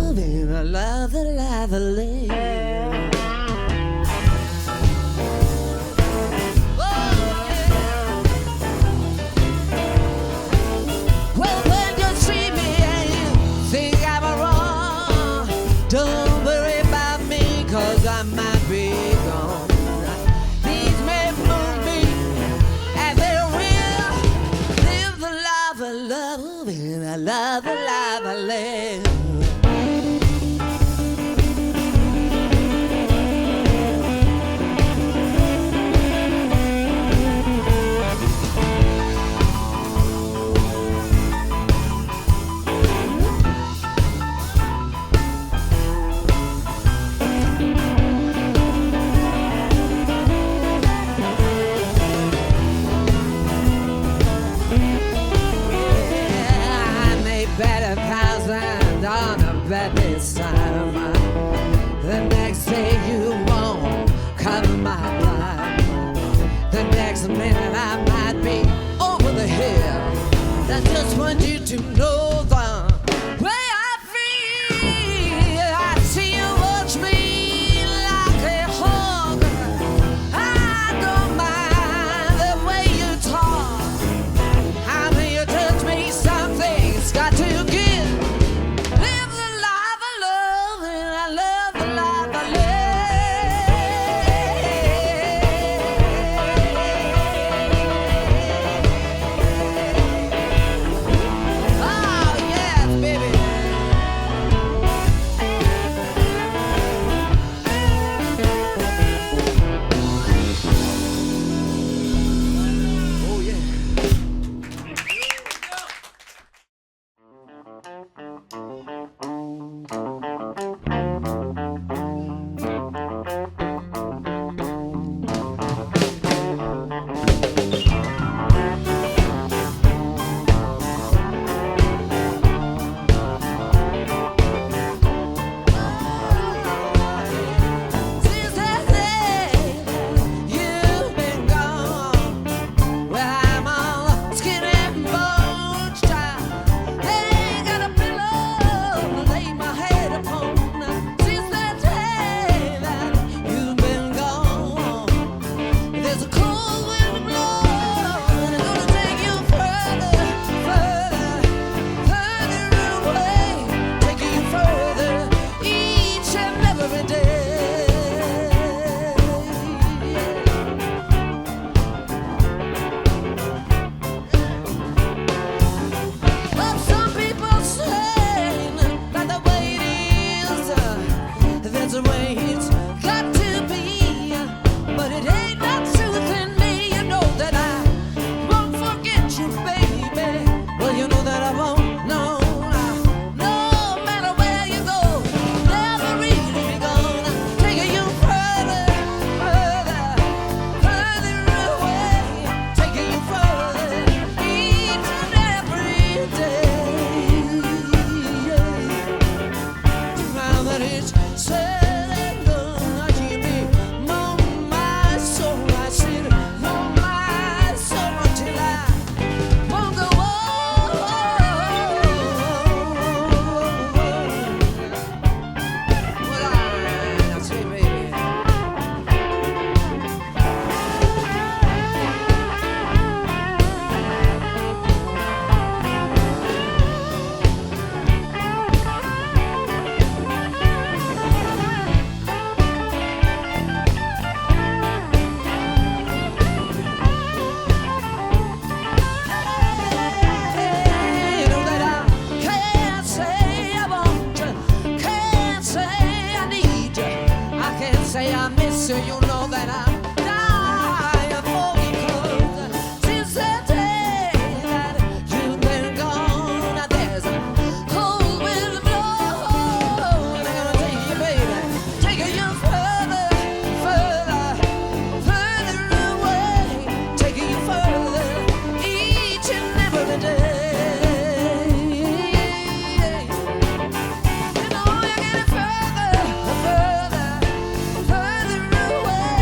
loving, I love the life I live. Well, when you see me and you think I'm wrong, don't worry about me, 'cause I might be gone. These men move me as they will. Live the life I love, and I love the life I live. This time, the next day you won't cover my life. The next minute I might be over the hill. I just want you to know the way I feel. I see you watch me like a hawk. I don't mind the way you talk. How when you touch me, something's got to give. So you know that I'm dying for you, 'cause since that day that you've been gone, there's a cold wind blowing. I'm gonna take you, baby, taking you further, further, further away, taking you further each and every day. You know you're getting further, further, further away.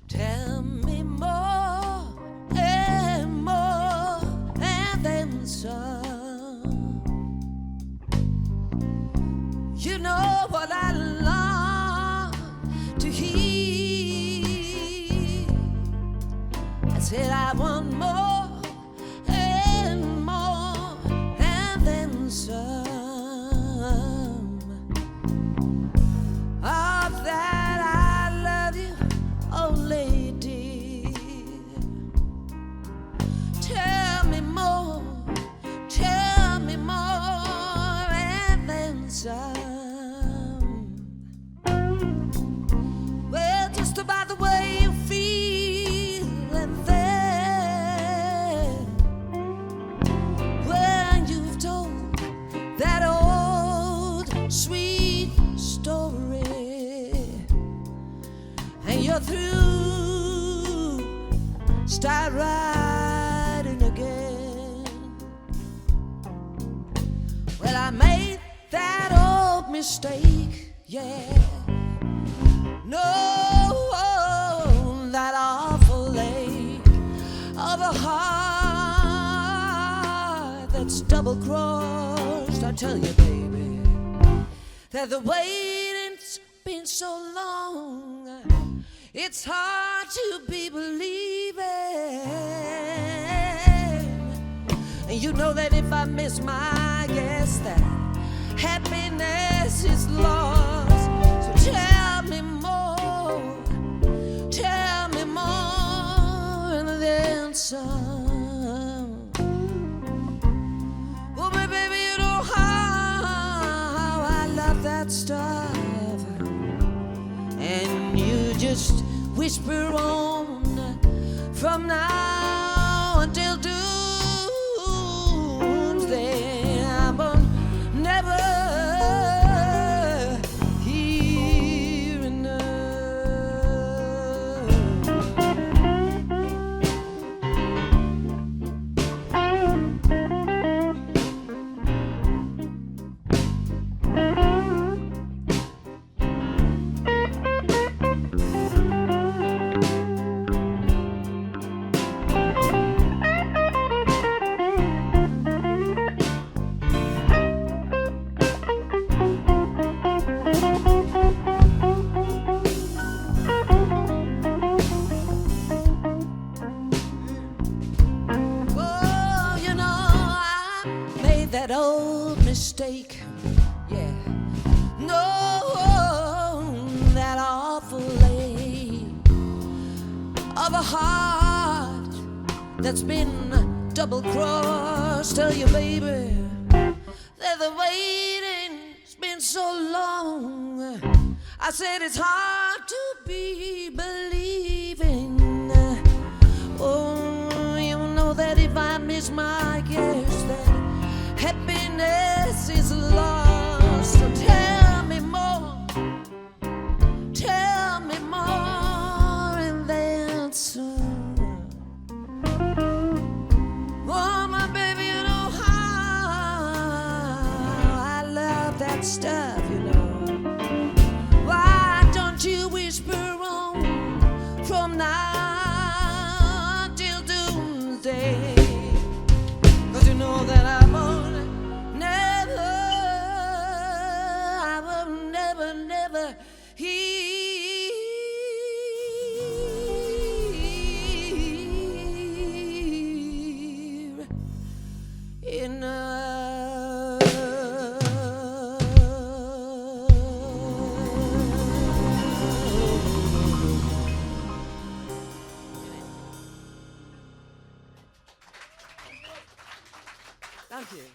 Tell me more and more and then some. You know what I long to hear. I said I want more and more and then some. Of that I love you, oh lady. Tell me more and then some. Well, just about the way you feel, and then when you've told that old sweet story and you're through, start riding again. Well, I made that old mistake, yeah. No, that awful ache of a heart that's double-crossed. I tell you, baby, that the waiting's been so long, it's hard to be believing. And you know that if I miss my guess, that happiness is lost. So tell me more and then some. Oh, my baby, you know how I love that stuff. And you just whisper on from now until doomsday. I'm never hear enough. That old mistake, yeah. No, that awful ache of a heart that's been double-crossed. Tell you, baby, that the waiting's been so long. I said it's hard to be believing. Oh, you know that if I miss my guess, that happiness is lost. So tell me more and then some. Oh, my baby, you know how I love that stuff, you know. Why don't you whisper on from now till doomsday? 'Cause you know that I will never hear enough. Thank you.